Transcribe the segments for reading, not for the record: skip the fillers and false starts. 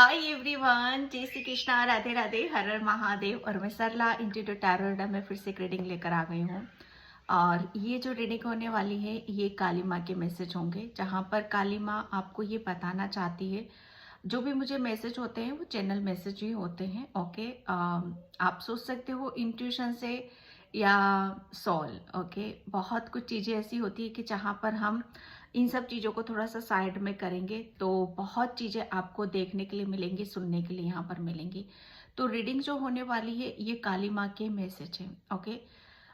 Hi everyone, जय श्री कृष्णा, राधे राधे, हर हर महादेव। और मैं सरला इंस्टीट्यूट टैरो में फिर से एक रीडिंग लेकर आ गई हूँ। और ये जो रीडिंग होने वाली है ये काली माँ के मैसेज होंगे, जहाँ पर काली माँ आपको ये बताना चाहती है। जो भी मुझे मैसेज होते हैं वो चैनल मैसेज ही होते हैं। ओके, आप सोच सकते हो इंट्यूशन से या सोल। ओके, बहुत कुछ चीज़ें ऐसी होती है कि जहाँ पर हम इन सब चीज़ों को थोड़ा सा साइड में करेंगे तो बहुत चीज़ें आपको देखने के लिए मिलेंगी, सुनने के लिए यहाँ पर मिलेंगी। तो रीडिंग जो होने वाली है ये काली माँ के मैसेज है। ओके,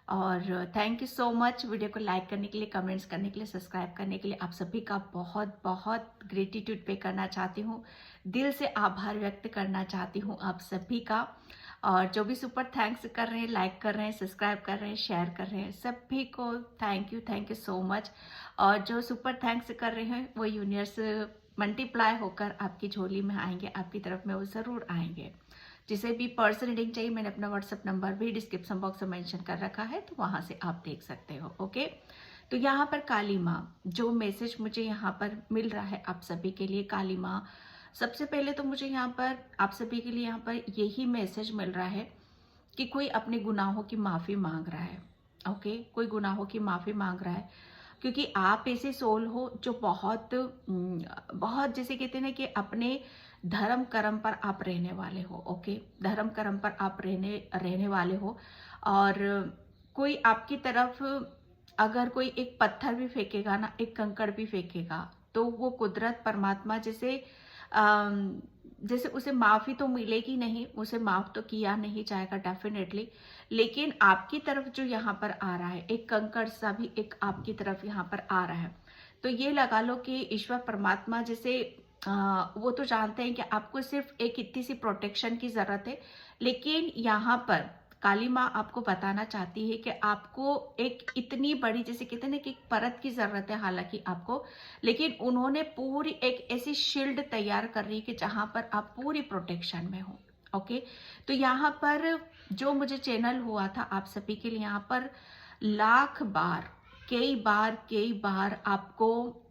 और thank you so much video को लाइक करने के लिए, कमेंट्स करने के लिए, सब्सक्राइब करने के लिए। आप सभी का बहुत बहुत ग्रेटिट्यूड पे करना चाहती हूँ, दिल से आभार व्यक्त करना चाहती हूँ आप सभी का। और जो भी सुपर थैंक्स कर रहे हैं, लाइक कर रहे हैं, सब्सक्राइब कर रहे हैं, शेयर कर रहे हैं, सभी को थैंक यू सो मच। और जो सुपर थैंक्स कर रहे हैं वो यूनिवर्स मल्टीप्लाई होकर आपकी झोली में आएंगे, आपकी तरफ में वो ज़रूर आएंगे। जिसे भी पर्सन रीडिंग चाहिए मैंने अपना व्हाट्सएप नंबर भी डिस्क्रिप्शन बॉक्स में मेंशन कर रखा है, तो वहाँ से आप देख सकते हो। ओके, तो यहाँ पर काली माँ जो मैसेज मुझे यहाँ पर मिल रहा है आप सभी के लिए, काली माँ सबसे पहले तो मुझे यहाँ पर आप सभी के लिए यहाँ पर यही मैसेज मिल रहा है कि कोई अपने गुनाहों की माफ़ी मांग रहा है। ओके, कोई गुनाहों की माफ़ी मांग रहा है, क्योंकि आप ऐसे सोल हो जो बहुत जैसे कहते हैं ना कि अपने धर्म कर्म पर आप रहने वाले हो। ओके, धर्म कर्म पर आप रहने वाले हो। और कोई आपकी तरफ अगर कोई एक पत्थर भी फेंकेगा ना, एक कंकड़ भी फेंकेगा, तो वो कुदरत परमात्मा जैसे उसे माफ़ी तो मिलेगी नहीं, उसे माफ़ तो किया नहीं जाएगा डेफिनेटली। लेकिन आपकी तरफ जो यहाँ पर आ रहा है, एक कंकड़ सा भी एक आपकी तरफ यहाँ पर आ रहा है, तो ये लगा लो कि ईश्वर परमात्मा जैसे वो तो जानते हैं कि आपको सिर्फ एक इतनी सी प्रोटेक्शन की ज़रूरत है। लेकिन यहाँ पर काली माँ आपको बताना चाहती है कि आपको एक इतनी बड़ी, जैसे कहते हैं ना कि एक परत की ज़रूरत है हालांकि आपको, लेकिन उन्होंने पूरी एक ऐसी शील्ड तैयार कर रही है कि जहाँ पर आप पूरी प्रोटेक्शन में हो। ओके, तो यहाँ पर जो मुझे चैनल हुआ था आप सभी के लिए, यहाँ पर लाख बार, कई बार आपको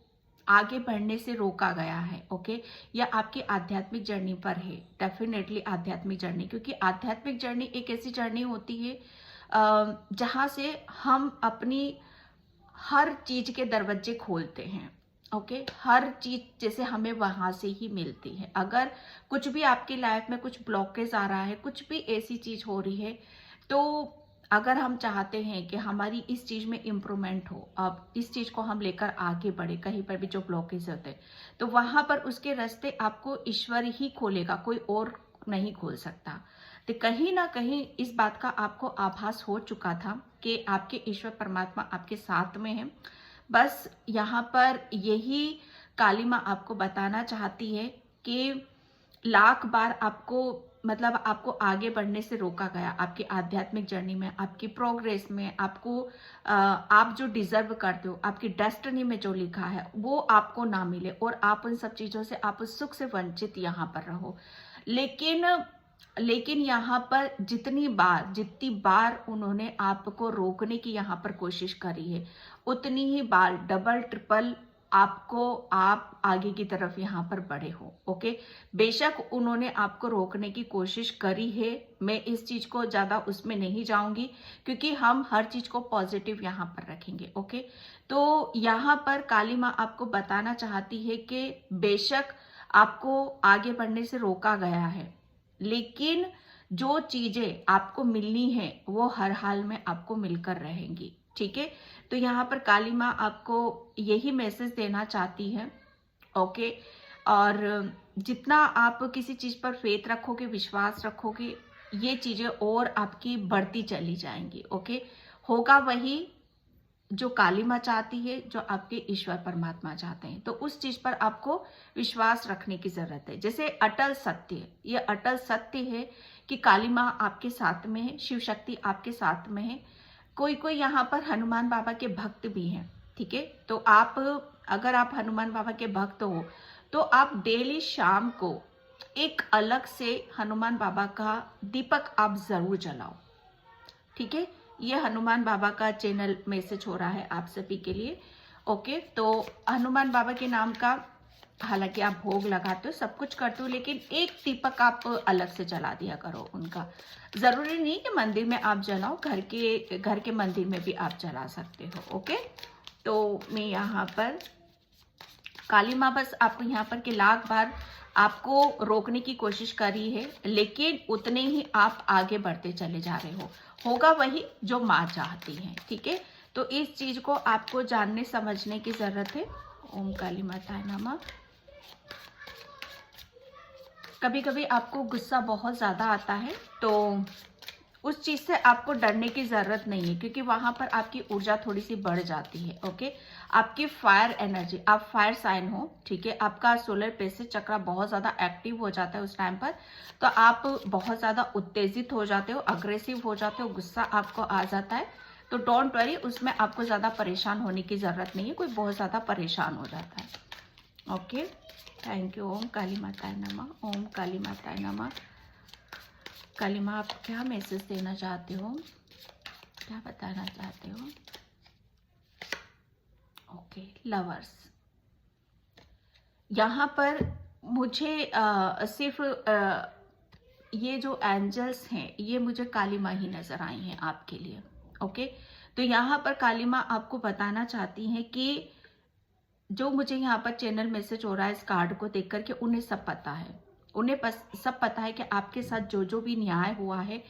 आगे बढ़ने से रोका गया है। ओके, या आपकी आध्यात्मिक जर्नी पर है, डेफिनेटली आध्यात्मिक जर्नी, क्योंकि आध्यात्मिक जर्नी एक ऐसी जर्नी होती है जहाँ से हम अपनी हर चीज के दरवाजे खोलते हैं। ओके, हर चीज जैसे हमें वहां से ही मिलती है। अगर कुछ भी आपकी लाइफ में कुछ ब्लॉकेज आ रहा है, कुछ भी ऐसी चीज हो रही है, तो अगर हम चाहते हैं कि हमारी इस चीज में इम्प्रूवमेंट हो, अब इस चीज को हम लेकर आगे बढ़े, कहीं पर भी जो ब्लॉकेज होते हैं, तो वहां पर उसके रास्ते आपको ईश्वर ही खोलेगा, कोई और नहीं खोल सकता। तो कहीं ना कहीं इस बात का आपको आभास हो चुका था कि आपके ईश्वर परमात्मा आपके साथ में है। बस यहाँ पर यही काली माँ आपको बताना चाहती है कि लाख बार आपको, मतलब आपको आगे बढ़ने से रोका गया, आपकी आध्यात्मिक जर्नी में, आपकी प्रोग्रेस में, आपको आप जो डिजर्व करते हो, आपकी डेस्टिनी में जो लिखा है वो आपको ना मिले, और आप उन सब चीजों से, आप उस सुख से वंचित यहाँ पर रहो। लेकिन लेकिन यहाँ पर जितनी बार उन्होंने आपको रोकने की यहाँ पर कोशिश करी है, उतनी ही बार डबल ट्रिपल आप आगे की तरफ यहाँ पर बढ़े हो। ओके, बेशक उन्होंने आपको रोकने की कोशिश करी है, मैं इस चीज को ज्यादा उसमें नहीं जाऊंगी, क्योंकि हम हर चीज को पॉजिटिव यहाँ पर रखेंगे। ओके, तो यहाँ पर काली माँ आपको बताना चाहती है कि बेशक आपको आगे बढ़ने से रोका गया है, लेकिन जो चीजें आपको मिलनी है वो हर हाल में आपको मिलकर रहेंगी। ठीक है, तो यहाँ पर काली माँ आपको यही मैसेज देना चाहती है। ओके, और जितना आप किसी चीज पर फेथ रखोगे, विश्वास रखोगे, ये चीजें और आपकी बढ़ती चली जाएंगी। ओके, होगा वही जो काली माँ चाहती है, जो आपके ईश्वर परमात्मा चाहते हैं, तो उस चीज पर आपको विश्वास रखने की जरूरत है। जैसे अटल सत्य, ये अटल सत्य है कि काली माँ आपके साथ में है, शिव शक्ति आपके साथ में है। कोई कोई यहाँ पर हनुमान बाबा के भक्त भी हैं। ठीक है, तो आप, अगर आप हनुमान बाबा के भक्त हो तो आप डेली शाम को एक अलग से हनुमान बाबा का दीपक आप जरूर जलाओ। ठीक है, ये हनुमान बाबा का चैनल मैसेज हो रहा है आप सभी के लिए। ओके, तो हनुमान बाबा के नाम का हालांकि आप भोग लगाते हो, सब कुछ करते हो, लेकिन एक दीपक आप अलग से जला दिया करो उनका। जरूरी नहीं कि मंदिर में आप जलाओ, घर के मंदिर में भी आप जला सकते हो। ओके, तो मैं यहाँ पर काली माँ बस आपको यहाँ पर के लाख बार आपको रोकने की कोशिश करी है, लेकिन उतने ही आप आगे बढ़ते चले जा रहे हो। होगा वही जो माँ चाहती है। ठीक है, तो इस चीज को आपको जानने समझने की जरूरत है। ओम काली माताय नमः। कभी कभी आपको गुस्सा बहुत ज्यादा आता है, तो उस चीज से आपको डरने की जरूरत नहीं है, क्योंकि वहां पर आपकी ऊर्जा थोड़ी सी बढ़ जाती है। ओके, आपकी फायर एनर्जी, आप फायर साइन हो, ठीक है, आपका सोलर प्लेक्सस चक्र बहुत ज्यादा एक्टिव हो जाता है उस टाइम पर, तो आप बहुत ज्यादा उत्तेजित हो जाते हो, अग्रेसिव हो जाते हो, गुस्सा आपको आ जाता है। तो डोंट वरी, उसमें आपको ज्यादा परेशान होने की जरूरत नहीं है, कोई बहुत ज्यादा परेशान हो जाता है। Okay, thank you. ओम काली माताय नमः। ओम काली माताय नमः। काली माँ, आप क्या मैसेज देना चाहते हो, क्या बताना चाहते हो? ओके, लवर्स, यहाँ पर मुझे सिर्फ ये जो एंजल्स हैं, ये मुझे काली माँ ही नजर आई हैं आपके लिए। ओके, तो यहाँ पर काली माँ आपको बताना चाहती हैं कि जो मुझे यहाँ पर चैनल मैसेज हो रहा है इस कार्ड को देख करके, उन्हें सब पता है, उन्हें सब पता है कि आपके साथ जो जो भी न्याय हुआ है,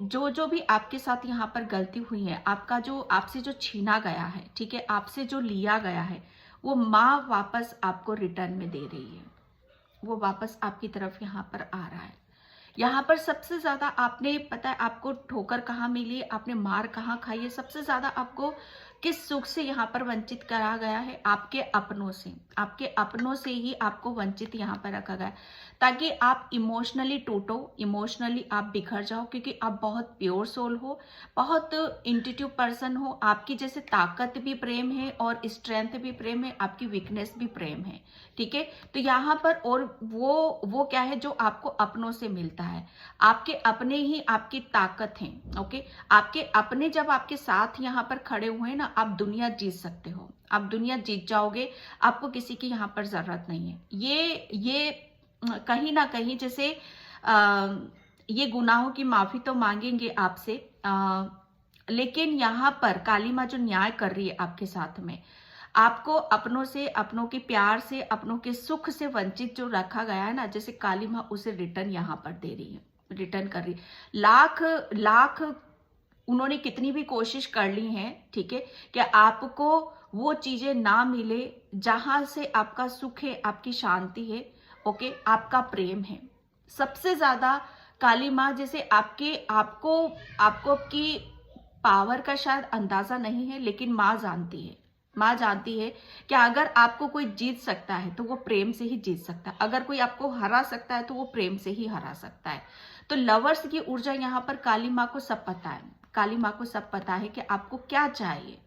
जो जो भी आपके साथ यहाँ पर गलती हुई है, आपका जो आपसे जो छीना गया है, ठीक है, आपसे जो लिया गया है, वो माँ वापस आपको रिटर्न में दे रही है, वो वापस आपकी तरफ यहाँ पर आ रहा है। यहाँ पर सबसे ज्यादा आपने, पता है आपको ठोकर कहाँ मिली, आपने मार कहाँ खाई है, सबसे ज्यादा आपको किस सुख से यहाँ पर वंचित करा गया है? आपके अपनों से, आपके अपनों से ही आपको वंचित यहाँ पर रखा गया, ताकि आप इमोशनली टूटो, इमोशनली आप बिखर जाओ, क्योंकि आप बहुत प्योर सोल हो, बहुत इंट्यूटिव पर्सन हो, आपकी जैसे ताकत भी प्रेम है और स्ट्रेंथ भी प्रेम है, आपकी वीकनेस भी प्रेम है। ठीक है, तो यहाँ पर और वो क्या है जो आपको अपनों से मिलता है, आपके अपने ही आपकी ताकत है। ओके, आपके अपने जब आपके साथ यहाँ पर खड़े हुए हैं ना, आप दुनिया जीत सकते हो, आप दुनिया जीत जाओगे, आपको किसी की यहाँ पर जरूरत नहीं है। ये कहीं ना कहीं जैसे ये गुनाहों की माफी तो मांगेंगे आपसे, लेकिन यहाँ पर काली माँ जो न्याय कर रही है आपके साथ में, आपको अपनों से, अपनों के प्यार से, अपनों के सुख से वंचित जो रखा गया है ना, जैसे काली माँ उसे रिटर्न यहाँ पर दे रही है, रिटर्न कर रही है। लाख लाख उन्होंने कितनी भी कोशिश कर ली है, ठीक है, कि आपको वो चीजें ना मिले जहां से आपका सुख है, आपकी शांति है, ओके, आपका प्रेम है। सबसे ज्यादा काली माँ जैसे आपको की पावर का शायद अंदाजा नहीं है, लेकिन माँ जानती है, माँ जानती है कि अगर आपको कोई जीत सकता है तो वो प्रेम से ही जीत सकता है, अगर कोई आपको हरा सकता है तो वो प्रेम से ही हरा सकता है। तो लवर्स की ऊर्जा यहाँ पर काली माँ को सब पता है, काली माँ को सब पता है कि आपको क्या चाहिए।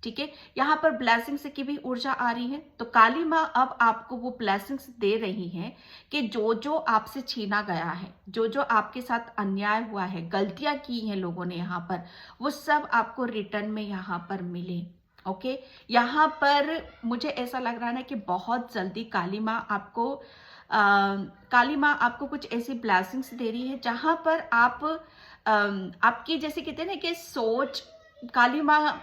ठीक है, यहाँ पर ब्लेसिंग्स की भी ऊर्जा आ रही है, तो काली माँ अब आपको वो ब्लेसिंग्स दे रही है कि जो जो आपसे छीना गया है, जो जो आपके साथ अन्याय हुआ है, गलतियां की हैं लोगों ने यहाँ पर, वो सब आपको रिटर्न में यहाँ पर मिले। ओके, यहाँ पर मुझे ऐसा लग रहा है ना कि बहुत जल्दी काली माँ आपको कुछ ऐसी ब्लेसिंग्स दे रही है जहां पर आपकी जैसे कहते हैं ना कि सोच, काली माँ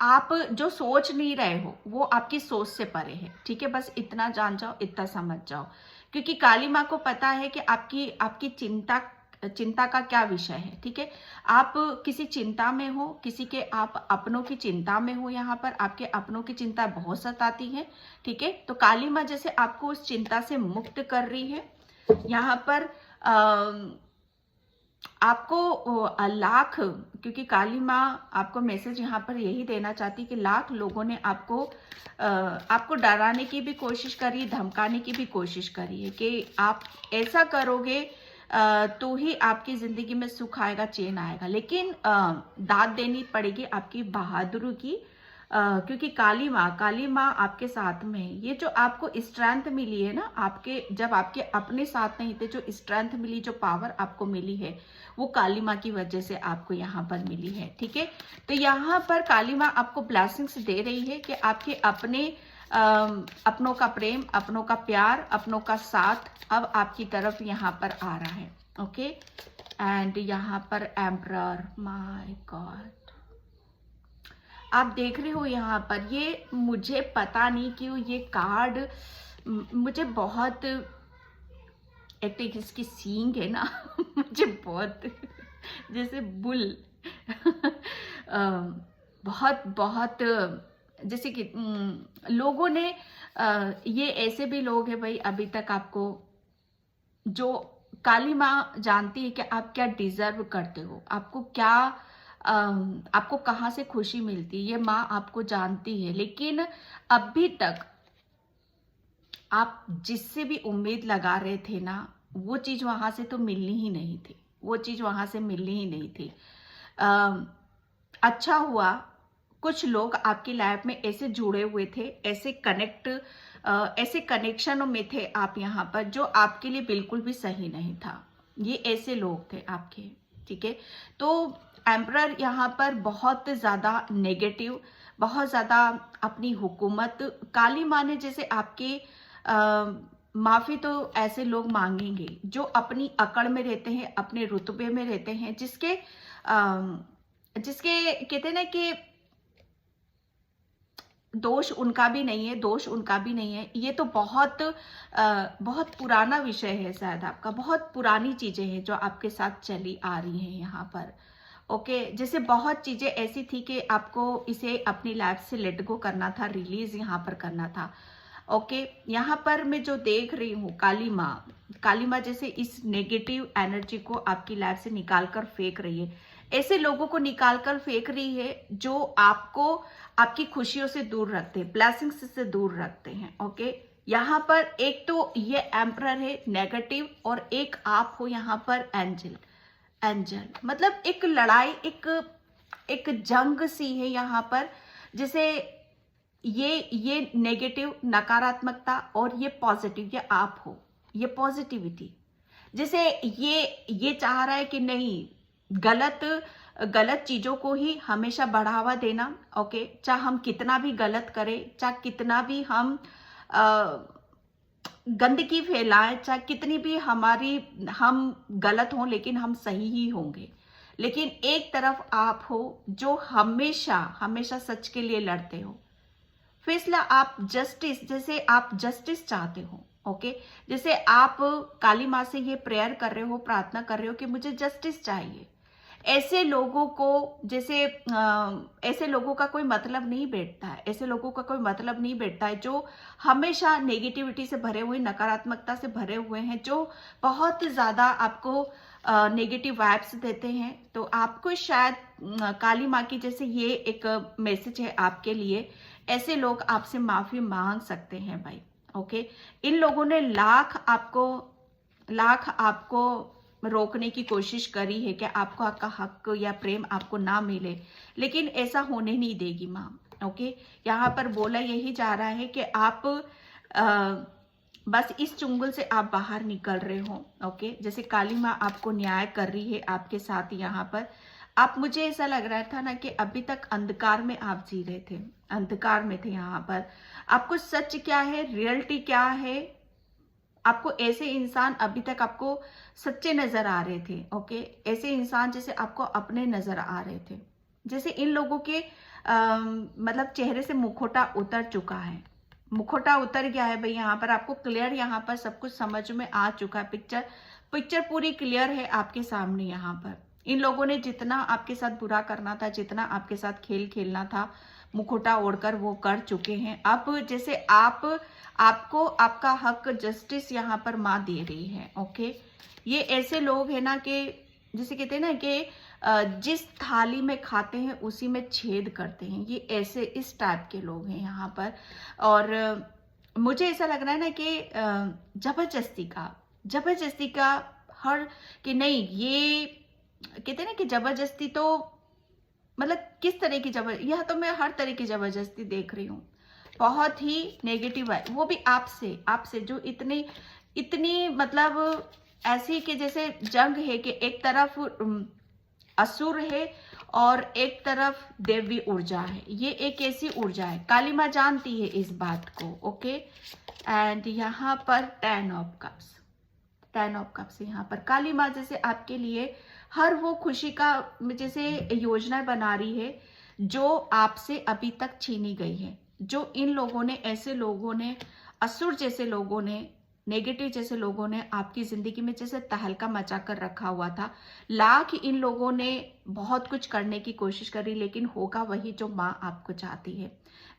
आप जो सोच नहीं रहे हो वो आपकी सोच से परे है। ठीक है, बस इतना जान जाओ, इतना समझ जाओ, क्योंकि काली माँ को पता है कि आपकी चिंता का क्या विषय है। ठीक है, आप किसी चिंता में हो, किसी के आप अपनों की चिंता में हो, यहाँ पर आपके अपनों की चिंता बहुत सताती है। ठीक है, तो काली माँ जैसे आपको उस चिंता से मुक्त कर रही है। यहाँ पर आपको लाख, क्योंकि काली माँ आपको मैसेज यहाँ पर यही देना चाहती कि लाख लोगों ने आपको डराने की भी कोशिश करी, धमकाने की भी कोशिश करी है कि आप ऐसा करोगे तो ही आपकी जिंदगी में सुख आएगा, चैन आएगा, लेकिन दाद देनी पड़ेगी आपकी बहादुरी की, क्योंकि काली माँ आपके साथ में है। ये जो आपको स्ट्रेंथ मिली है ना, जब आपके अपने साथ नहीं थे, जो स्ट्रेंथ मिली, जो पावर आपको मिली है, वो काली माँ की वजह से आपको यहाँ पर मिली है। ठीक है, तो यहाँ पर काली माँ आपको ब्लेसिंग्स दे रही है कि आपके अपने अपनों का प्रेम, अपनों का प्यार, अपनों का साथ अब आपकी तरफ यहाँ पर आ रहा है। ओके, एंड यहाँ पर एम्परर, माय गॉड, आप देख रहे हो यहाँ पर, ये मुझे पता नहीं क्यों ये कार्ड मुझे बहुत, एक तो इसकी सींग है ना मुझे बहुत जैसे बुल बहुत बहुत, जैसे कि लोगों ने ये ऐसे भी लोग हैं भाई, अभी तक आपको जो काली माँ जानती है कि आप क्या डिजर्व करते हो, आपको क्या आपको कहाँ से खुशी मिलती है, ये माँ आपको जानती है। लेकिन अभी तक आप जिससे भी उम्मीद लगा रहे थे ना, वो चीज वहां से तो मिलनी ही नहीं थी, वो चीज वहां से मिलनी ही नहीं थी। अच्छा हुआ कुछ लोग आपकी लाइफ में ऐसे जुड़े हुए थे, ऐसे कनेक्शनों में थे आप यहाँ पर, जो आपके लिए बिल्कुल भी सही नहीं था। ये ऐसे लोग थे आपके, ठीक है। तो एम्परर यहाँ पर बहुत ज्यादा नेगेटिव, बहुत ज्यादा अपनी हुकूमत, काली माँ ने जैसे आपके माफी तो ऐसे लोग मांगेंगे जो अपनी अकड़ में रहते हैं, अपने रुतबे में रहते हैं, जिसके कहते हैं ना कि दोष उनका भी नहीं है, दोष उनका भी नहीं है। ये तो बहुत बहुत पुराना विषय है, शायद आपका बहुत पुरानी चीजें हैं जो आपके साथ चली आ रही हैं यहाँ पर। ओके, जैसे बहुत चीजें ऐसी थी कि आपको इसे अपनी लाइफ से लेट गो करना था, रिलीज यहाँ पर करना था। ओके, यहाँ पर मैं जो देख रही हूँ काली माँ जैसे इस नेगेटिव एनर्जी को आपकी लाइफ से निकाल कर फेंक रही है, ऐसे लोगों को निकाल कर फेंक रही है जो आपको आपकी खुशियों से दूर रखते हैं, ब्लेसिंग्स से दूर रखते हैं। ओके, यहाँ पर एक तो ये एम्परर है नेगेटिव, और एक आप हो यहाँ पर एंजल मतलब एक लड़ाई, एक जंग सी है यहाँ पर। जैसे ये नेगेटिव नकारात्मकता और ये पॉजिटिव, ये आप हो, ये पॉजिटिविटी। जैसे ये चाह रहा है कि नहीं, गलत चीजों को ही हमेशा बढ़ावा देना। ओके, चाहे हम कितना भी गलत करें, चाहे कितना भी हम गंदगी फैलाएं, चाहे कितनी भी हम गलत हों, लेकिन हम सही ही होंगे। लेकिन एक तरफ आप हो जो हमेशा सच के लिए लड़ते हो। फैसला आप जस्टिस, जैसे आप जस्टिस चाहते हो। ओके, जैसे आप काली माँ से ये प्रेयर कर रहे हो, प्रार्थना कर रहे हो कि मुझे जस्टिस चाहिए। ऐसे लोगों को जैसे ऐसे लोगों का कोई मतलब नहीं बैठता है, ऐसे लोगों का कोई मतलब नहीं बैठता है जो हमेशा नेगेटिविटी से भरे हुए, नकारात्मकता से भरे हुए हैं, जो बहुत ज्यादा आपको नेगेटिव वाइब्स देते हैं। तो आपको शायद काली माँ की जैसे ये एक मैसेज है आपके लिए, ऐसे लोग आपसे माफी मांग सकते हैं भाई। ओके, इन लोगों ने लाख आपको रोकने की कोशिश करी है कि आपको आपका हक या प्रेम आपको ना मिले, लेकिन ऐसा होने नहीं देगी माँ। ओके, यहाँ पर बोला यही जा रहा है कि आप बस इस चुंगल से आप बाहर निकल रहे हो। ओके, जैसे काली माँ आपको न्याय कर रही है आपके साथ यहाँ पर। आप, मुझे ऐसा लग रहा था ना कि अभी तक अंधकार में आप जी रहे थे, अंधकार में थे यहाँ पर। आपको सच क्या है, रियलिटी क्या है, आपको ऐसे इंसान अभी तक आपको सच्चे नजर आ रहे थे। ओके, ऐसे इंसान जैसे आपको अपने नजर आ रहे थे, जैसे इन लोगों के मतलब चेहरे से मुखौटा उतर चुका है, मुखौटा उतर गया है भाई। यहाँ पर आपको क्लियर, यहाँ पर सब कुछ समझ में आ चुका है, पिक्चर पूरी क्लियर है आपके सामने। यहाँ पर इन लोगों ने जितना आपके साथ बुरा करना था, जितना आपके साथ खेल खेलना था, मुखौटा ओढ़कर वो कर चुके हैं। अब जैसे आपको आपका हक, जस्टिस यहाँ पर माँ दे रही है। ओके, ये ऐसे लोग हैं ना कि जैसे कहते हैं ना कि जिस थाली में खाते हैं उसी में छेद करते हैं, ये ऐसे इस टाइप के लोग हैं यहाँ पर। और मुझे ऐसा लग रहा है ना कि जबरदस्ती का हर, कि नहीं, ये कहते हैं ना कि जबरदस्ती, तो मतलब किस तरह की यह तो मैं हर तरह की जबरदस्ती देख रही हूँ, बहुत ही नेगेटिव है, वो भी आपसे जो इतनी मतलब ऐसी कि जैसे जंग है कि एक तरफ असुर है और एक तरफ देवी ऊर्जा है। ये एक ऐसी ऊर्जा है, काली माँ जानती है इस बात को। ओके, एंड यहाँ पर 10 ऑफ कप्स, 10 ऑफ कप्स यहाँ पर काली माँ जैसे आपके लिए हर वो खुशी का जैसे योजना बना रही है जो आपसे अभी तक छीनी गई है, जो इन लोगों ने, ऐसे लोगों ने, असुर जैसे लोगों ने, नेगेटिव जैसे लोगों ने आपकी जिंदगी में जैसे तहलका मचा कर रखा हुआ था। लाख इन लोगों ने बहुत कुछ करने की कोशिश करी, लेकिन होगा वही जो माँ आपको चाहती है।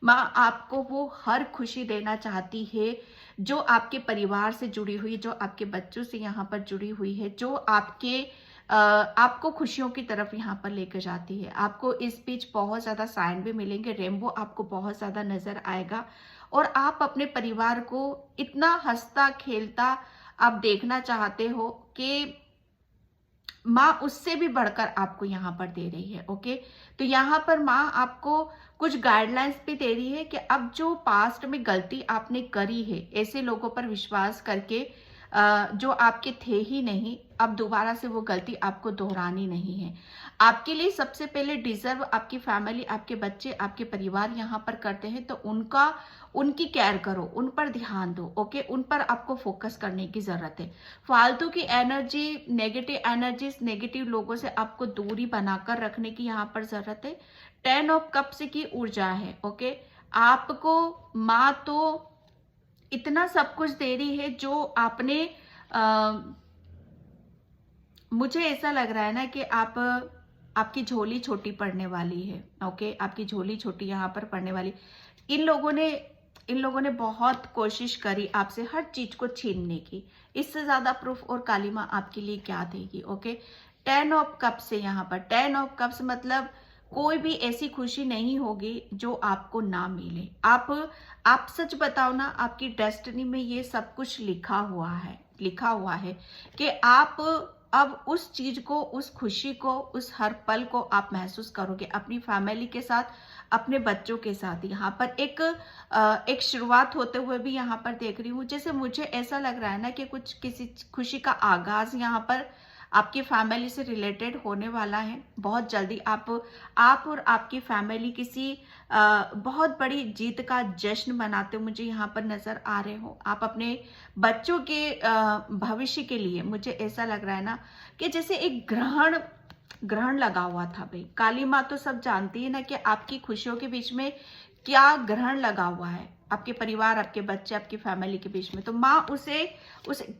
माँ आपको वो हर खुशी देना चाहती है जो आपके परिवार से जुड़ी हुई, जो आपके बच्चों से यहाँ पर जुड़ी हुई है, जो आपको खुशियों की तरफ यहाँ पर लेकर जाती है। आपको इस बीच बहुत ज्यादा साइन भी मिलेंगे, रेनबो आपको बहुत ज्यादा नजर आएगा और आप अपने परिवार को इतना हंसता खेलता आप देखना चाहते हो कि माँ उससे भी बढ़कर आपको यहाँ पर दे रही है। ओके, तो यहाँ पर माँ आपको कुछ गाइडलाइंस भी दे रही है कि अब जो पास्ट में गलती आपने करी है, ऐसे लोगों पर विश्वास करके जो आपके थे ही नहीं, अब दोबारा से वो गलती आपको दोहरानी नहीं है। आपके लिए सबसे पहले डिजर्व आपकी फैमिली, आपके बच्चे, आपके परिवार यहाँ पर करते हैं, तो उनकी केयर करो, उन पर ध्यान दो। ओके, उन पर आपको फोकस करने की जरूरत है। फालतू की एनर्जी, नेगेटिव एनर्जीज, नेगेटिव लोगों से आपको दूरी बनाकर रखने की यहाँ पर जरूरत है। 10 ऑफ कप्स की ऊर्जा है। ओके, आपको माँ तो इतना सब कुछ दे रही है जो आपने मुझे ऐसा लग रहा है ना कि आपकी झोली छोटी पड़ने वाली है। ओके, आपकी झोली छोटी यहाँ पर पड़ने वाली। इन लोगों ने बहुत कोशिश करी आपसे हर चीज को छीनने की। इससे ज्यादा प्रूफ और काली माँ आपके लिए क्या देगी। ओके, 10 ऑफ कप्स है यहाँ पर। 10 ऑफ कप्स मतलब कोई भी ऐसी खुशी नहीं होगी जो आपको ना मिले। आप सच बताओ ना, आपकी डेस्टिनी में ये सब कुछ लिखा हुआ है कि आप अब उस चीज को, उस खुशी को, उस हर पल को आप महसूस करोगे अपनी फैमिली के साथ, अपने बच्चों के साथ। यहाँ पर एक शुरुआत होते हुए भी यहाँ पर देख रही हूँ। जैसे मुझे ऐसा लग रहा है ना कि किसी खुशी का आगाज यहाँ पर आपकी फैमिली से रिलेटेड होने वाला है। बहुत जल्दी आप और आपकी फैमिली किसी बहुत बड़ी जीत का जश्न मनाते हुए मुझे यहाँ पर नजर आ रहे हो। आप अपने बच्चों के भविष्य के लिए, मुझे ऐसा लग रहा है ना कि जैसे एक ग्रहण लगा हुआ था। भाई, काली माँ तो सब जानती है ना कि आपकी खुशियों के बीच में क्या ग्रहण लगा हुआ है, आपके परिवार, आपके बच्चे, आपकी फैमिली के बीच में। तो माँ उसे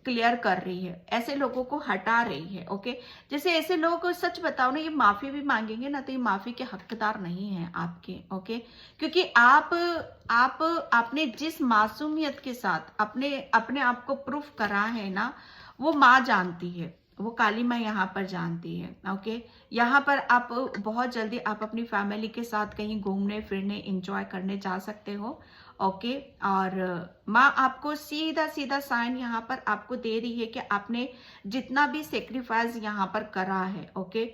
क्लियर कर रही है, ऐसे लोगों को हटा रही है। ओके, जैसे ऐसे लोग, सच बताओ ना, ये माफी भी मांगेंगे ना तो ये माफी के हकदार नहीं है आपके। ओके, क्योंकि आपने जिस मासूमियत के साथ अपने आप को प्रूफ करा है ना, वो माँ जानती है, वो काली माँ यहाँ पर जानती है। ओके, यहाँ पर आप बहुत जल्दी आप अपनी फैमिली के साथ कहीं घूमने फिरने, एंजॉय करने जा सकते हो। ओके, और माँ आपको सीधा सीधा साइन यहाँ पर आपको दे रही है कि आपने जितना भी सेक्रीफाइस यहाँ पर करा है, ओके,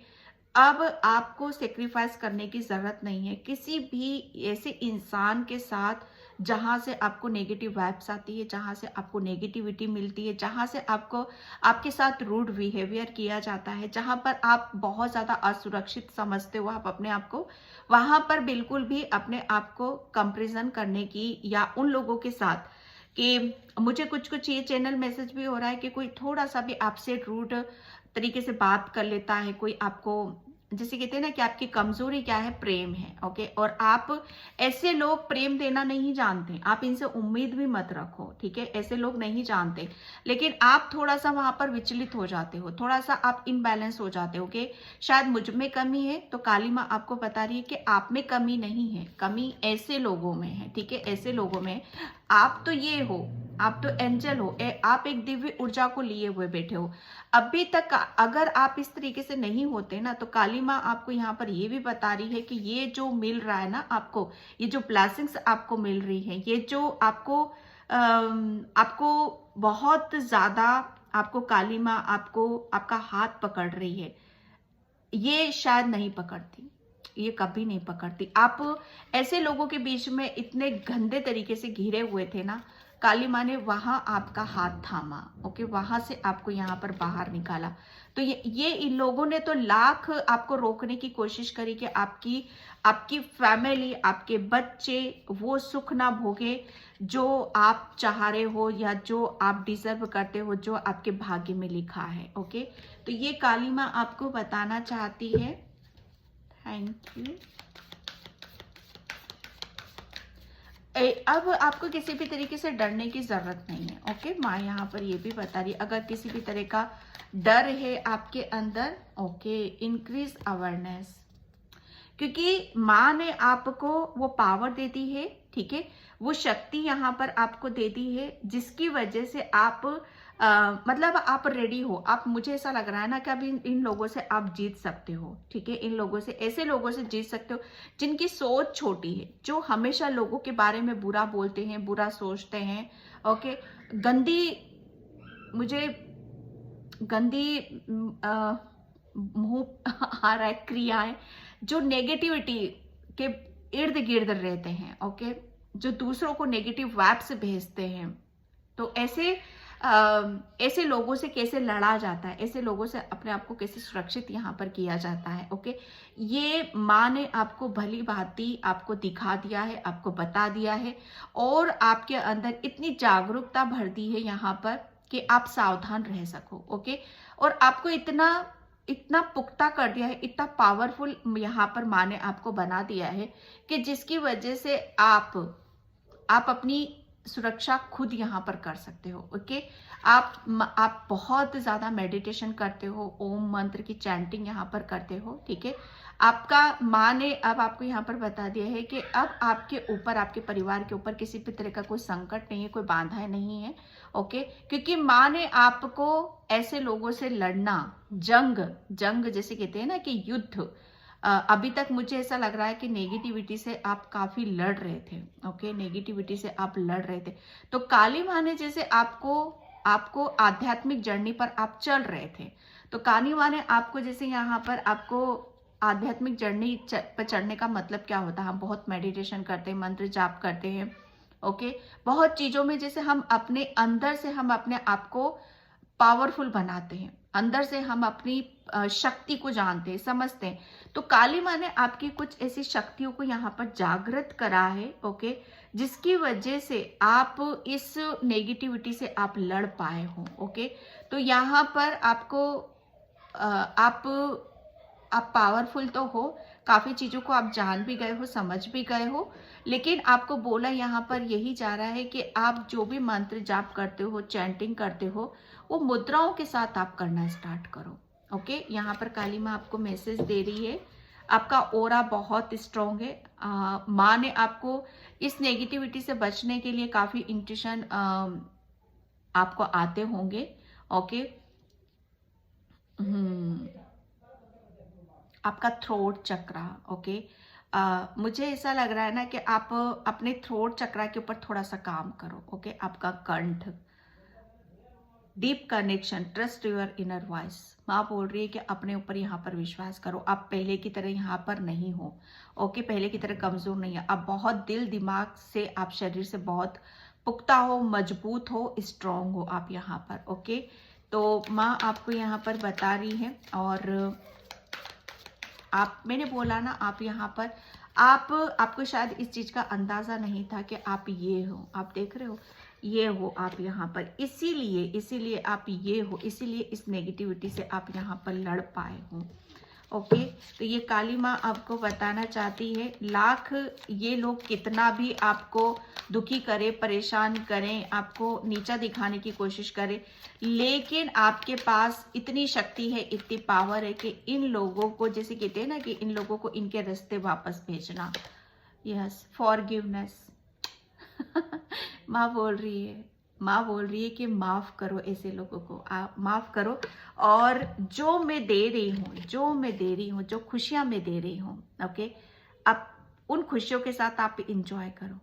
अब आपको सेक्रीफाइस करने की जरूरत नहीं है किसी भी ऐसे इंसान के साथ जहां से आपको नेगेटिव वाइब्स आती है, जहां से आपको नेगेटिविटी मिलती है, जहां से आपके साथ रूड बिहेवियर किया जाता है, जहां पर आप बहुत ज्यादा असुरक्षित समझते हो आप अपने आप को। वहां पर बिल्कुल भी अपने आप को कंपेरिजन करने की, या उन लोगों के साथ कि मुझे कुछ ये चैनल मैसेज भी हो रहा है कि कोई थोड़ा सा भी आपसे रूड तरीके से बात कर लेता है, कोई आपको, जैसे कहते हैं ना कि आपकी कमजोरी क्या है, प्रेम है। ओके, और आप ऐसे लोग प्रेम देना नहीं जानते, आप इनसे उम्मीद भी मत रखो। ठीक है, ऐसे लोग नहीं जानते, लेकिन आप थोड़ा सा वहां पर विचलित हो जाते हो, थोड़ा सा आप इनबैलेंस हो जाते हो कि शायद मुझ में कमी है। तो काली माँ आपको बता रही है कि आप में कमी नहीं है, कमी ऐसे लोगों में है। ठीक है, ऐसे लोगों में आप तो ये हो, आप तो एंजल हो, आप एक दिव्य ऊर्जा को लिए हुए बैठे हो। अभी तक अगर आप इस तरीके से नहीं होते ना, तो काली माँ आपको यहाँ पर ये भी बता रही है कि ये जो मिल रहा है ना आपको, ये जो ब्लेसिंग्स आपको मिल रही है, ये जो आपको बहुत ज्यादा, आपको काली माँ आपका हाथ पकड़ रही है, ये शायद नहीं पकड़ती, ये कभी नहीं पकड़ती। आप ऐसे लोगों के बीच में इतने गंदे तरीके से घिरे हुए थे ना, काली माँ ने वहां आपका हाथ थामा, ओके, वहां से आपको यहाँ पर बाहर निकाला। तो ये इन लोगों ने तो लाख आपको रोकने की कोशिश करी कि आपकी आपकी फैमिली, आपके बच्चे वो सुख ना भोगे जो आप चाह रहे हो या जो आप डिजर्व करते हो, जो आपके भाग्य में लिखा है। ओके, तो ये काली माँ आपको बताना चाहती है। Thank you. अब आपको किसी भी तरीके से डरने की जरूरत नहीं है। ओके, माँ यहाँ पर ये भी बता रही, अगर किसी भी तरह का डर है आपके अंदर, ओके, इंक्रीज अवेयरनेस, क्योंकि माँ ने आपको वो पावर दे दी है, ठीक है, वो शक्ति यहाँ पर आपको दे दी है, जिसकी वजह से आप मतलब आप रेडी हो। आप, मुझे ऐसा लग रहा है ना कि अब इन लोगों से आप जीत सकते हो, ठीक है, इन लोगों से, ऐसे लोगों से जीत सकते हो जिनकी सोच छोटी है, जो हमेशा लोगों के बारे में बुरा बोलते हैं, बुरा सोचते हैं। ओके, गंदी, मुझे गंदी मुंह आ रहा है, क्रियाएं जो नेगेटिविटी के इर्द गिर्द रहते हैं, ओके, जो दूसरों को नेगेटिव वाइब्स भेजते हैं। तो ऐसे लोगों से कैसे लड़ा जाता है, ऐसे लोगों से अपने आप को कैसे सुरक्षित यहाँ पर किया जाता है। ओके, ये माँ ने आपको भली भांति आपको दिखा दिया है, आपको बता दिया है, और आपके अंदर इतनी जागरूकता भर दी है यहाँ पर कि आप सावधान रह सको। ओके, और आपको इतना इतना पुख्ता कर दिया है, इतना पावरफुल यहाँ पर माँ ने आपको बना दिया है कि जिसकी वजह से आप अपनी सुरक्षा खुद यहाँ पर कर सकते हो। ओके, आप बहुत ज्यादा मेडिटेशन करते हो, ओम मंत्र की चैंटिंग यहाँ पर करते हो, ठीक है। आपका माँ ने अब आपको यहाँ पर बता दिया है कि अब आपके ऊपर, आपके परिवार के ऊपर किसी भी तरह का कोई संकट नहीं है, कोई बाधाएं नहीं है। ओके, क्योंकि माँ ने आपको ऐसे लोगों से लड़ना, जंग जैसे कहते हैं ना कि युद्ध, अभी तक मुझे ऐसा लग रहा है कि नेगेटिविटी से आप काफी लड़ रहे थे। ओके, नेगेटिविटी से आप लड़ रहे थे। तो काली माँ ने जैसे आपको आध्यात्मिक जर्नी पर आप चल रहे थे, तो काली माँ ने आपको जैसे यहाँ पर आपको आध्यात्मिक जर्नी पर चढ़ने का मतलब क्या होता है, हम बहुत मेडिटेशन करते हैं, मंत्र जाप करते हैं। ओके, बहुत चीजों में जैसे हम अपने अंदर से हम अपने आप को पावरफुल बनाते हैं, अंदर से हम अपनी शक्ति को जानते हैं, समझते हैं। तो काली माँ ने आपकी कुछ ऐसी शक्तियों को यहाँ पर जागृत करा है। ओके, जिसकी वजह से आप इस नेगेटिविटी से आप लड़ पाए हो। ओके, तो यहाँ पर आपको आप पावरफुल तो हो, काफी चीजों को आप जान भी गए हो, समझ भी गए हो, लेकिन आपको बोला यहाँ पर यही जा रहा है कि आप जो भी मंत्र जाप करते हो, चैंटिंग करते हो, वो मुद्राओं के साथ आप करना स्टार्ट करो। ओके, यहाँ पर काली माँ आपको मैसेज दे रही है, आपका ओरा बहुत स्ट्रांग है। माँ ने आपको इस नेगेटिविटी से बचने के लिए काफी इंट्यूशन आपको आते होंगे। ओके, आपका थ्रोट चक्रा, ओके, मुझे ऐसा लग रहा है ना कि आप अपने थ्रोट चक्रा के ऊपर थोड़ा सा काम करो। ओके, आपका कंठ, deep connection, trust your inner voice. माँ बोल रही है कि अपने ऊपर यहाँ पर विश्वास करो, आप पहले की तरह यहाँ पर नहीं हो। ओके, पहले की तरह कमजोर नहीं है, आप बहुत दिल दिमाग से, आप शरीर से बहुत पुख्ता हो, मजबूत हो, स्ट्रांग हो आप यहाँ पर। ओके, तो माँ आपको यहाँ पर बता रही है, और मैंने बोला ना, आप यहाँ पर आपको शायद इस चीज का अंदाजा नहीं था कि आप ये हो, आप देख रहे हो, ये हो आप यहाँ पर, इसीलिए आप ये हो, इसीलिए इस नेगेटिविटी से आप यहाँ पर लड़ पाए हो। ओके, तो ये काली माँ आपको बताना चाहती है, लाख ये लोग कितना भी आपको दुखी करे, परेशान करें, आपको नीचा दिखाने की कोशिश करें, लेकिन आपके पास इतनी शक्ति है, इतनी पावर है कि इन लोगों को, जैसे कहते हैं ना कि इन लोगों को इनके रास्ते वापस भेजना। Yes, forgiveness. माँ बोल रही है कि माफ करो ऐसे लोगों को, आप माफ करो, और जो मैं दे रही हूँ, जो खुशियां मैं दे रही हूँ, ओके, आप उन खुशियों के साथ आप इंजॉय करो,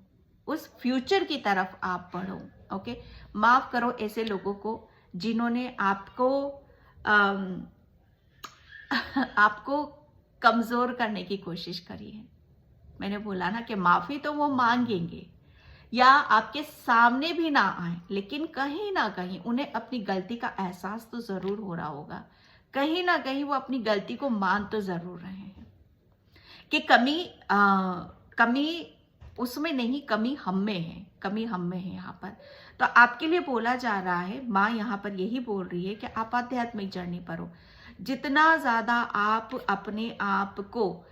उस फ्यूचर की तरफ आप बढ़ो। ओके, माफ करो ऐसे लोगों को जिन्होंने आपको कमजोर करने की कोशिश करी है। मैंने बोला ना कि माफी तो वो मांगेंगे, या आपके सामने भी ना आए, लेकिन कहीं ना कहीं उन्हें अपनी गलती का एहसास तो जरूर हो रहा होगा, कहीं ना कहीं वो अपनी गलती को मान तो जरूर रहे हैं कि कमी उसमें नहीं, कमी हम में है, कमी हम में है यहाँ पर। तो आपके लिए बोला जा रहा है, माँ यहाँ पर यही बोल रही है कि आप आध्यात्मिक जर्नी पर हो। जितना ज्यादा आप अपने आप को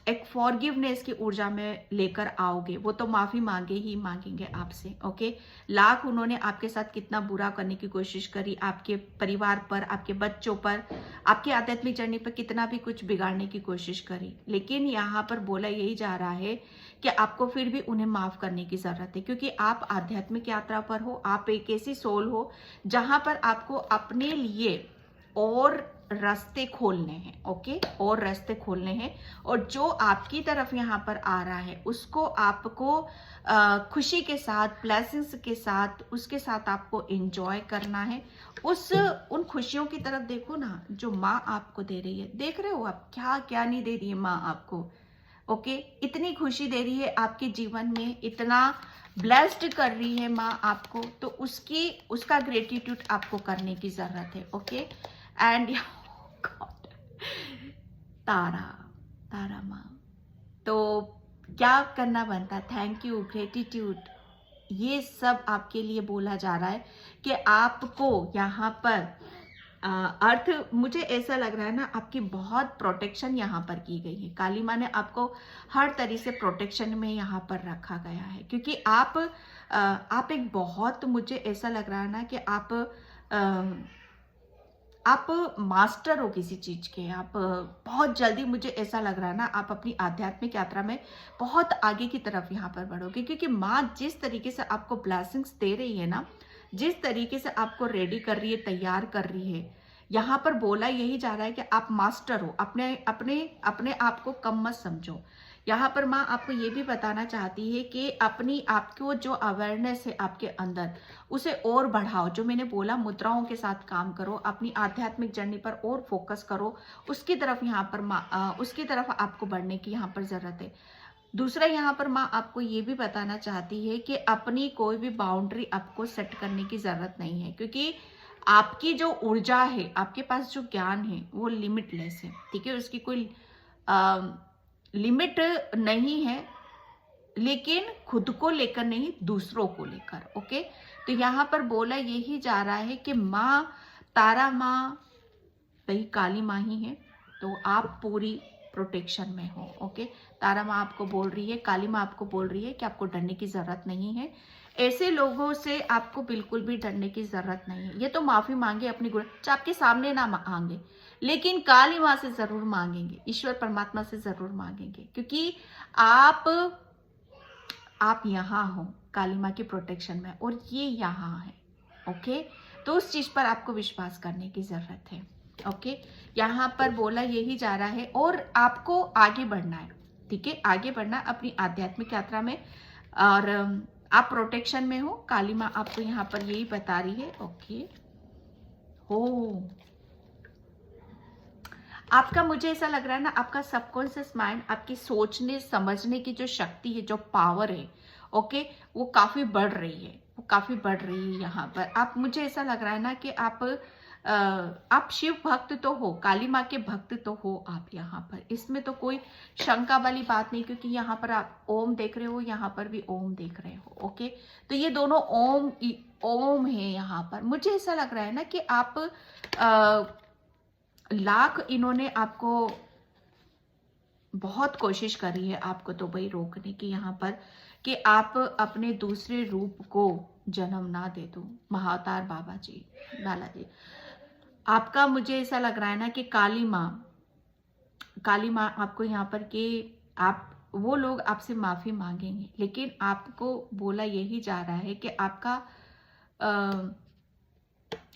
एक फॉरगिवनेस की ऊर्जा में लेकर आओगे, वो तो माफी मांगे ही मांगेंगे आपसे। ओके, लाख उन्होंने आपके साथ कितना बुरा करने की कोशिश करी, आपके परिवार पर, आपके बच्चों पर, आपकी आध्यात्मिक जर्नी पर कितना भी कुछ बिगाड़ने की कोशिश करी, लेकिन यहाँ पर बोला यही जा रहा है कि आपको फिर भी उन्हें माफ करने की जरूरत है, क्योंकि आप आध्यात्मिक यात्रा पर हो। आप एक ऐसी सोल हो जहां पर आपको अपने लिए और रास्ते खोलने हैं। ओके, और रास्ते खोलने हैं, और जो आपकी तरफ यहाँ पर आ रहा है उसको आपको खुशी के साथ, ब्लेसिंग्स के साथ, उसके साथ आपको एंजॉय करना है। उन खुशियों की तरफ देखो ना जो माँ आपको दे रही है। देख रहे हो आप क्या क्या नहीं दे रही है माँ आपको। ओके, इतनी खुशी दे रही है आपके जीवन में, इतना ब्लेस्ड कर रही है माँ आपको, तो उसका ग्रेटिट्यूड आपको करने की जरूरत है। ओके, एंड तारा तारा माँ, तो क्या करना बनता है? थैंक यू, ग्रेटिट्यूड, ये सब आपके लिए बोला जा रहा है कि आपको यहाँ पर अर्थ, मुझे ऐसा लग रहा है ना, आपकी बहुत प्रोटेक्शन यहाँ पर की गई है। काली माँ ने आपको हर तरह से प्रोटेक्शन में यहाँ पर रखा गया है, क्योंकि आप एक बहुत, मुझे ऐसा लग रहा है ना कि आप मास्टर हो किसी चीज के। आप बहुत जल्दी, मुझे ऐसा लग रहा है ना, आप अपनी आध्यात्मिक यात्रा में बहुत आगे की तरफ यहाँ पर बढ़ोगे, क्योंकि माँ जिस तरीके से आपको ब्लेसिंग्स दे रही है ना, जिस तरीके से आपको रेडी कर रही है, तैयार कर रही है, यहाँ पर बोला यही जा रहा है कि आप मास्टर हो। अपने अपने अपने आप को कम मत समझो। यहाँ पर माँ आपको ये भी बताना चाहती है कि अपनी आपको जो अवेयरनेस है आपके अंदर, उसे और बढ़ाओ। जो मैंने बोला, मुद्राओं के साथ काम करो, अपनी आध्यात्मिक जर्नी पर और फोकस करो, उसकी तरफ यहाँ पर उसकी तरफ आपको बढ़ने की यहाँ पर जरूरत है। दूसरा, यहाँ पर माँ आपको ये भी बताना चाहती है कि अपनी कोई भी बाउंड्री आपको सेट करने की जरूरत नहीं है, क्योंकि आपकी जो ऊर्जा है, आपके पास जो ज्ञान है, वो लिमिटलेस है। ठीक है, उसकी कोई लिमिट नहीं है, लेकिन खुद को लेकर नहीं, दूसरों को लेकर। ओके, तो यहाँ पर बोला यही जा रहा है कि माँ तारा माँ वही काली माँ ही है, तो आप पूरी प्रोटेक्शन में हो। ओके, तारा माँ आपको बोल रही है, काली माँ आपको बोल रही है कि आपको डरने की जरूरत नहीं है। ऐसे लोगों से आपको बिल्कुल भी डरने की जरूरत नहीं है। ये तो माफी मांगे अपनी गुण, आपके सामने ना मांगे, लेकिन काली माँ से जरूर मांगेंगे, ईश्वर परमात्मा से जरूर मांगेंगे, क्योंकि आप यहाँ हो काली माँ की प्रोटेक्शन में, और ये यहाँ है। ओके, तो उस चीज पर आपको विश्वास करने की जरूरत है। ओके, यहाँ पर बोला यही जा रहा है, और आपको आगे बढ़ना है। ठीक है, आगे बढ़ना अपनी आध्यात्मिक यात्रा में, और आप प्रोटेक्शन में हो। काली माँ आपको यहाँ पर यही बता रही है। ओके, हो आपका, मुझे ऐसा लग रहा है ना, आपका सबकॉन्शियस माइंड, आपकी सोचने समझने की जो शक्ति है, जो पावर है, ओके, वो काफी बढ़ रही है, वो काफी बढ़ रही है यहाँ पर। आप, मुझे ऐसा लग रहा है ना कि आप शिव भक्त तो हो, काली माँ के भक्त तो हो आप यहाँ पर, इसमें तो कोई शंका वाली बात नहीं, क्योंकि यहाँ पर आप ओम देख रहे हो, यहाँ पर भी ओम देख रहे हो। ओके, तो ये दोनों ओम है यहाँ पर। मुझे ऐसा लग रहा है ना कि आप लाख, इन्होंने आपको बहुत कोशिश करी है आपको तो भाई रोकने की यहाँ पर, कि आप अपने दूसरे रूप को जन्म ना दे दो। महाअवतार बाबा जी, बालाजी, आपका, मुझे ऐसा लग रहा है ना कि काली माँ आपको यहाँ पर, कि आप, वो लोग आपसे माफी मांगेंगे, लेकिन आपको बोला यही जा रहा है कि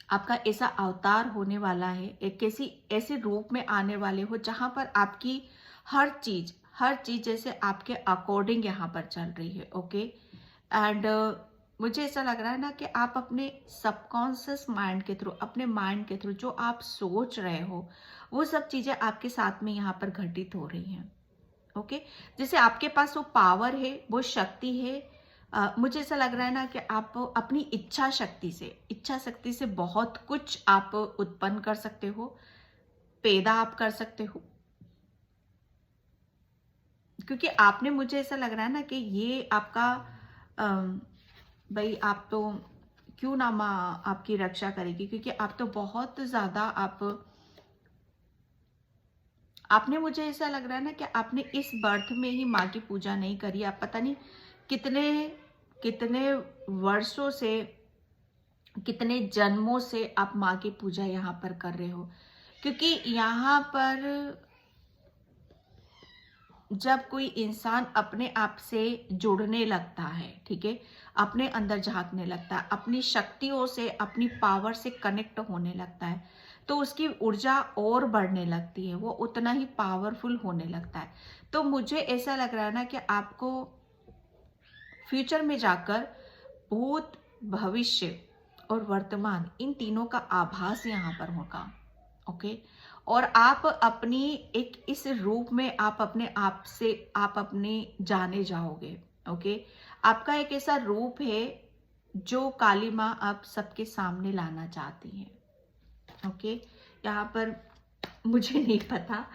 आपका ऐसा अवतार होने वाला है, एक ऐसे रूप में आने वाले हो जहां पर आपकी हर चीज जैसे आपके अकॉर्डिंग यहाँ पर चल रही है। ओके, एंड मुझे ऐसा लग रहा है ना कि आप अपने सबकॉन्शियस माइंड के थ्रू, अपने माइंड के थ्रू जो आप सोच रहे हो, वो सब चीजें आपके साथ में यहाँ पर घटित हो रही हैं। ओके, जैसे आपके पास वो पावर है, वो शक्ति है, मुझे ऐसा लग रहा है ना कि आप अपनी इच्छा शक्ति से बहुत कुछ आप उत्पन्न कर सकते हो, पैदा आप कर सकते हो, क्योंकि आपने, मुझे ऐसा लग रहा है ना कि ये आपका भाई आप तो क्यों ना माँ आपकी रक्षा करेगी, क्योंकि आप तो बहुत ज्यादा आपने, मुझे ऐसा लग रहा है ना कि आपने इस बर्थ में ही माँ की पूजा नहीं करी। आप पता नहीं कितने कितने वर्षों से, कितने जन्मों से आप माँ की पूजा यहाँ पर कर रहे हो, क्योंकि यहाँ पर जब कोई इंसान अपने आप से जुड़ने लगता है, ठीक है, अपने अंदर झांकने लगता है, अपनी शक्तियों से, अपनी पावर से कनेक्ट होने लगता है, तो उसकी ऊर्जा और बढ़ने लगती है, वो उतना ही पावरफुल होने लगता है। तो मुझे ऐसा लग रहा है ना कि आपको फ्यूचर में जाकर भूत, भविष्य और वर्तमान, इन तीनों का आभास यहाँ पर होगा। ओके, और आप अपनी एक इस रूप में आप अपने आप से आप अपने जाने जाओगे। ओके, आपका एक ऐसा रूप है जो काली माँ आप सबके सामने लाना चाहती हैं। ओके, यहाँ पर मुझे नहीं पता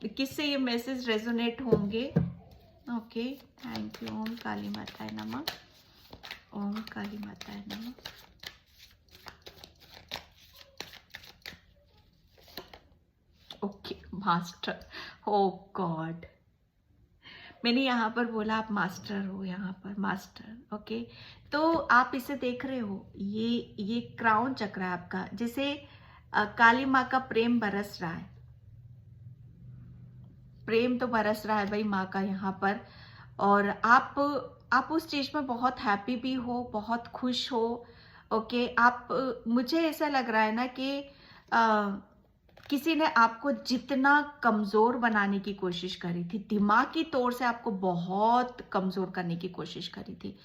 किससे ये मैसेज रेजोनेट होंगे। Okay, thank you. ओम काली माताय नमः, ओम काली माताय नमः। ओके मास्टर, ओ गॉड, मैंने यहाँ पर बोला आप मास्टर हो, यहाँ पर मास्टर। ओके, तो आप इसे देख रहे हो, ये क्राउन चक्र है आपका, जिसे काली माँ का प्रेम बरस रहा है, प्रेम तो बरस रहा है भाई माँ का यहाँ पर। और आप उस चीज में बहुत हैप्पी भी हो, बहुत खुश हो। ओके, आप मुझे ऐसा लग रहा है ना कि किसी ने आपको जितना कमजोर बनाने की कोशिश करी थी, दिमागी तौर से आपको बहुत कमजोर करने की कोशिश करी थी,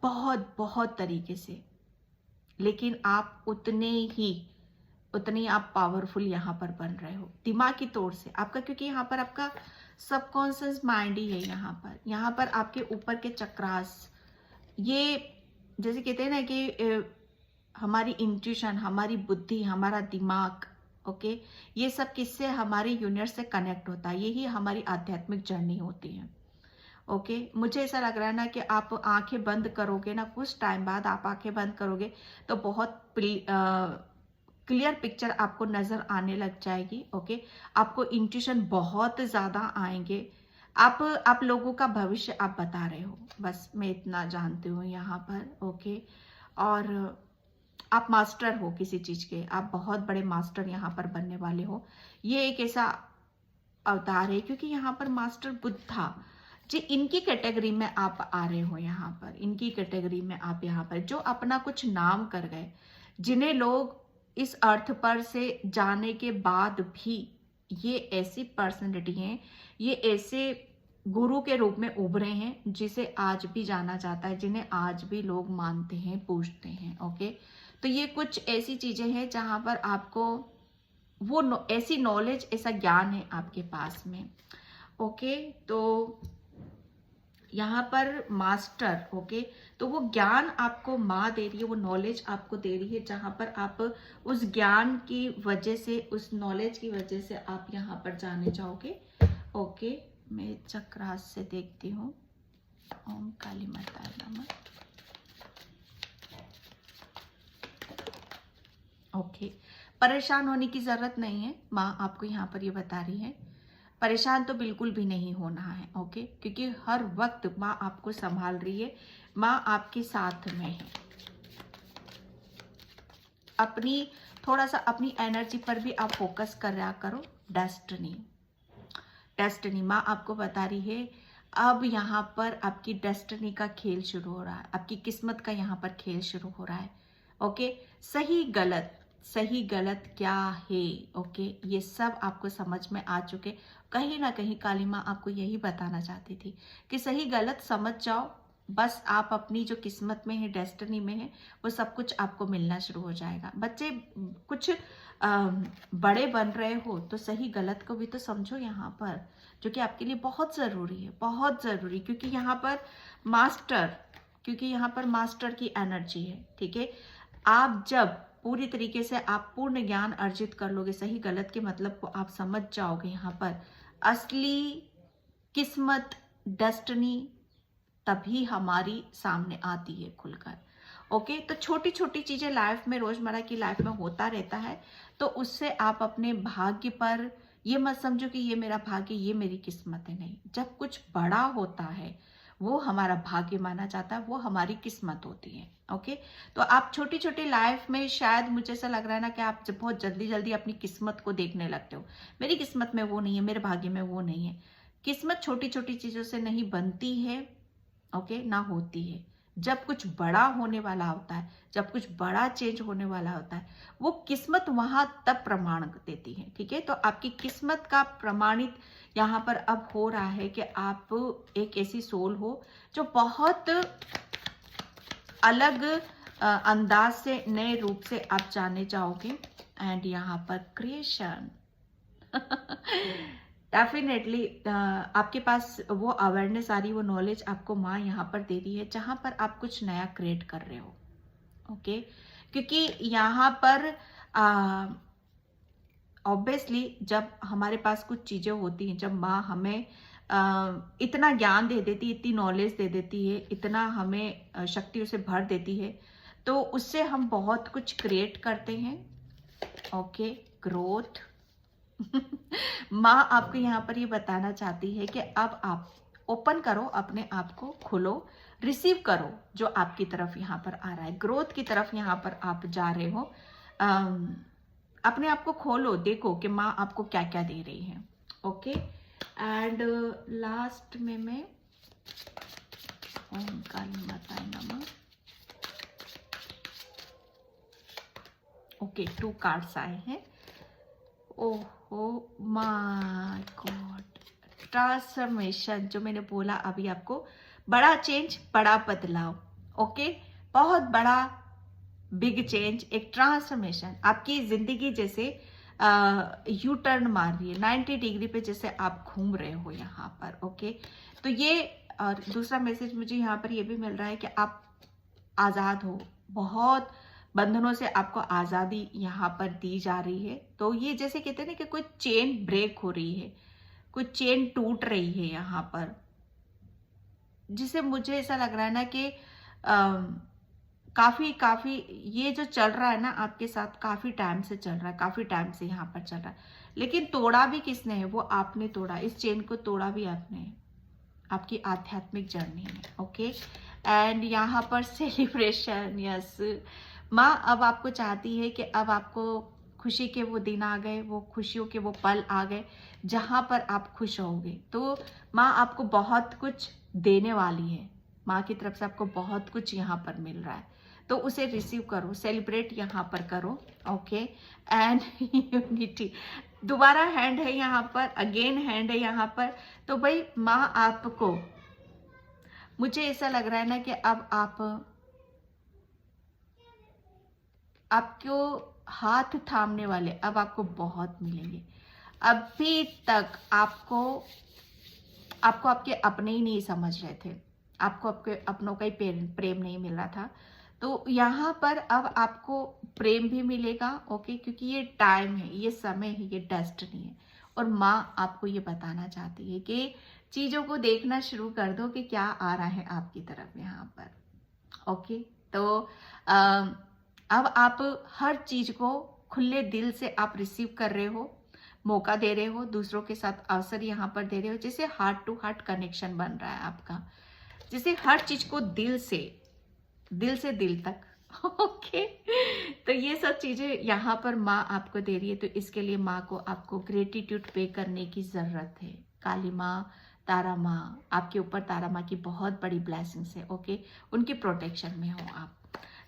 बहुत बहुत तरीके से, लेकिन आप उतने आप पावरफुल यहाँ पर बन रहे हो दिमागी तौर से आपका, क्योंकि यहाँ पर आपका सबकॉन्शियस माइंड ही है। यहाँ पर आपके ऊपर के चक्रास, ये जैसे कहते हैं ना कि हमारी इंट्यूशन, हमारी बुद्धि, हमारा दिमाग, ओके, ये सब किससे, हमारे यूनिवर्स से कनेक्ट होता है, यही हमारी आध्यात्मिक जर्नी होती है। ओके, मुझे ऐसा लग रहा है ना कि आप आंखें बंद करोगे ना, कुछ टाइम बाद आप आंखें बंद करोगे तो बहुत क्लियर पिक्चर आपको नजर आने लग जाएगी। ओके, आपको इंट्यूशन बहुत ज्यादा आएंगे, आप लोगों का भविष्य आप बता रहे हो, बस मैं इतना जानती हूँ यहाँ पर। ओके, और आप मास्टर हो किसी चीज के, आप बहुत बड़े मास्टर यहाँ पर बनने वाले हो। ये एक ऐसा अवतार है, क्योंकि यहाँ पर मास्टर बुद्धा जी, इनकी कैटेगरी में आप आ रहे हो, यहाँ पर इनकी कैटेगरी में आप यहाँ पर जो अपना कुछ नाम कर गए, जिन्हें लोग इस अर्थ पर से जाने के बाद भी, ये ऐसी पर्सनैलिटी हैं, ये ऐसे गुरु के रूप में उभरे हैं जिसे आज भी जाना जाता है, जिन्हें आज भी लोग मानते हैं, पूजते हैं। ओके, तो ये कुछ ऐसी चीजें हैं जहां पर आपको वो ऐसी नॉलेज, ऐसा ज्ञान है आपके पास में। ओके, तो यहाँ पर मास्टर, ओके, तो वो ज्ञान आपको माँ दे रही है, वो नॉलेज आपको दे रही है, जहां पर आप उस ज्ञान की वजह से, उस नॉलेज की वजह से आप यहाँ पर जाने जाओगे। ओके, मैं चक्रास से देखती हूँ। ओम काली माता नमः। ओके, परेशान होने की जरूरत नहीं है, माँ आपको यहाँ पर ये बता रही है, परेशान तो बिल्कुल भी नहीं होना है। ओके, क्योंकि हर वक्त माँ आपको संभाल रही है, माँ आपके साथ में है। थोड़ा सा अपनी एनर्जी पर भी आप फोकस कर रहा करो। डेस्टिनी माँ आपको बता रही है, अब यहाँ पर आपकी डेस्टिनी का खेल शुरू हो रहा है, आपकी किस्मत का यहाँ पर खेल शुरू हो रहा है। ओके, सही गलत क्या है, ओके, ये सब आपको समझ में आ चुके। कहीं ना कहीं काली माँ आपको यही बताना चाहती थी कि सही गलत समझ जाओ, बस आप अपनी जो किस्मत में है, डेस्टिनी में है, वो सब कुछ आपको मिलना शुरू हो जाएगा। बच्चे कुछ बड़े बन रहे हो तो सही गलत को भी तो समझो यहाँ पर, जो कि आपके लिए बहुत जरूरी है, बहुत जरूरी, क्योंकि यहाँ पर मास्टर, क्योंकि यहाँ पर मास्टर की एनर्जी है, ठीक है। आप जब पूरी तरीके से आप पूर्ण ज्ञान अर्जित कर लोगे, सही गलत के मतलब को आप समझ जाओगे, यहाँ पर असली किस्मत, डेस्टिनी तभी हमारी सामने आती है खुलकर। ओके, तो छोटी छोटी चीजें लाइफ में, रोजमर्रा की लाइफ में होता रहता है, तो उससे आप अपने भाग्य पर ये मत समझो कि ये मेरा भाग्य, ये मेरी किस्मत है। नहीं, जब कुछ बड़ा होता है वो हमारा भाग्य माना जाता है, वो हमारी किस्मत होती है। ओके, तो आप छोटी छोटी लाइफ में, शायद मुझे ऐसा लग रहा है ना कि आप जब बहुत जल्दी जल्दी अपनी किस्मत को देखने लगते हो, मेरी किस्मत में वो नहीं है, मेरे भाग्य में वो नहीं है। किस्मत छोटी छोटी चीजों से नहीं बनती है, ओके, ना होती है। जब कुछ बड़ा होने वाला होता है, जब कुछ बड़ा चेंज होने वाला होता है, वो किस्मत वहां तब प्रमाण देती है, ठीक है। तो आपकी किस्मत का प्रमाणित यहाँ पर अब हो रहा है कि आप एक ऐसी सोल हो जो बहुत अलग अंदाज से, नए रूप से आप जाने जाओगे। एंड यहाँ पर क्रिएशन डेफिनेटली आपके पास वो अवेयरनेस आ रही, वो नॉलेज आपको माँ यहाँ पर दे रही है, जहां पर आप कुछ नया क्रिएट कर रहे हो। ओके, क्योंकि यहाँ पर ऑब्वियसली जब हमारे पास कुछ चीजें होती हैं, जब माँ हमें इतना ज्ञान दे देती है, इतनी नॉलेज दे देती है, इतना हमें शक्तियों से भर देती है, तो उससे हम बहुत कुछ क्रिएट करते हैं। ओके, ग्रोथ माँ आपको यहाँ पर ये बताना चाहती है कि अब आप ओपन करो अपने आप को, खुलो, रिसीव करो जो आपकी तरफ यहाँ पर आ रहा है, ग्रोथ की तरफ यहाँ पर आप जा रहे हो। अपने आप को खोलो, देखो कि माँ आपको क्या क्या दे रही है। ओके, एंड लास्ट में मैं ओम काली माताय नमः। ओके, 2 कार्ड्स आए हैं। ओहो माय गॉड, ट्रांसफॉर्मेशन, जो मैंने बोला अभी आपको, बड़ा चेंज, बड़ा बदलाव। ओके, बहुत बड़ा बिग चेंज, एक ट्रांसफॉर्मेशन आपकी जिंदगी जैसे यू टर्न मार रही है 90 डिग्री पे, जैसे आप घूम रहे हो यहाँ पर। ओके, तो ये और दूसरा मैसेज मुझे यहाँ पर ये भी मिल रहा है कि आप आजाद हो, बहुत बंधनों से आपको आजादी यहाँ पर दी जा रही है। तो ये जैसे कहते हैं ना कि कोई चेन ब्रेक हो रही है, कोई चेन टूट रही है यहाँ पर, जिसे मुझे ऐसा लग रहा है ना कि काफी ये जो चल रहा है ना आपके साथ, काफी टाइम से चल रहा है, काफी टाइम से यहाँ पर चल रहा है, लेकिन तोड़ा भी किसने है? वो आपने तोड़ा, इस चेन को तोड़ा भी आपने, आपकी आध्यात्मिक जर्नी में। ओके, एंड यहाँ पर सेलिब्रेशन, यस, माँ अब आपको चाहती है कि अब आपको खुशी के वो दिन आ गए, वो खुशियों के वो पल आ गए जहां पर आप खुश होगे। तो माँ आपको बहुत कुछ देने वाली है, माँ की तरफ से आपको बहुत कुछ यहाँ पर मिल रहा है, तो उसे रिसीव करो, सेलिब्रेट यहाँ पर करो। ओके, एंड यूनिटी, दोबारा हैंड है यहाँ पर, अगेन हैंड है यहाँ पर। तो भाई माँ आपको, मुझे ऐसा लग रहा है ना कि अब आपको हाथ थामने वाले अब आपको बहुत मिलेंगे। अभी तक आपको आपके अपने ही नहीं समझ रहे थे, आपको आपके अपनों का ही प्रेम नहीं मिल रहा था, तो यहाँ पर अब आपको प्रेम भी मिलेगा। ओके, क्योंकि ये टाइम है, ये समय है, ये डेस्टिनी है। और माँ आपको ये बताना चाहती है कि चीजों को देखना शुरू कर दो कि क्या आ रहा है आपकी तरफ यहाँ पर। ओके, तो अब आप हर चीज को खुले दिल से आप रिसीव कर रहे हो, मौका दे रहे हो, दूसरों के साथ अवसर यहाँ पर दे रहे हो, जैसे हार्ट टू हार्ट कनेक्शन बन रहा है आपका, जैसे हर चीज को दिल से दिल तक। ओके, तो ये सब चीजें यहाँ पर माँ आपको दे रही है, तो इसके लिए माँ को आपको ग्रेटिट्यूड पे करने की जरूरत है। काली माँ, तारा माँ, आपके ऊपर तारा माँ की बहुत बड़ी ब्लेसिंग्स है। ओके, उनकी प्रोटेक्शन में हो आप।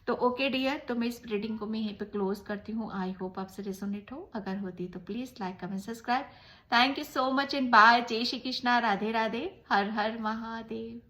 तो ओके डियर, तो मैं इस रीडिंग को मैं यहीं पे क्लोज करती हूँ। आई होप आपसे रेजोनेट हो, अगर होती तो please like comment subscribe. Thank you so much and bye. जय श्री कृष्णा, राधे राधे, हर हर महादेव।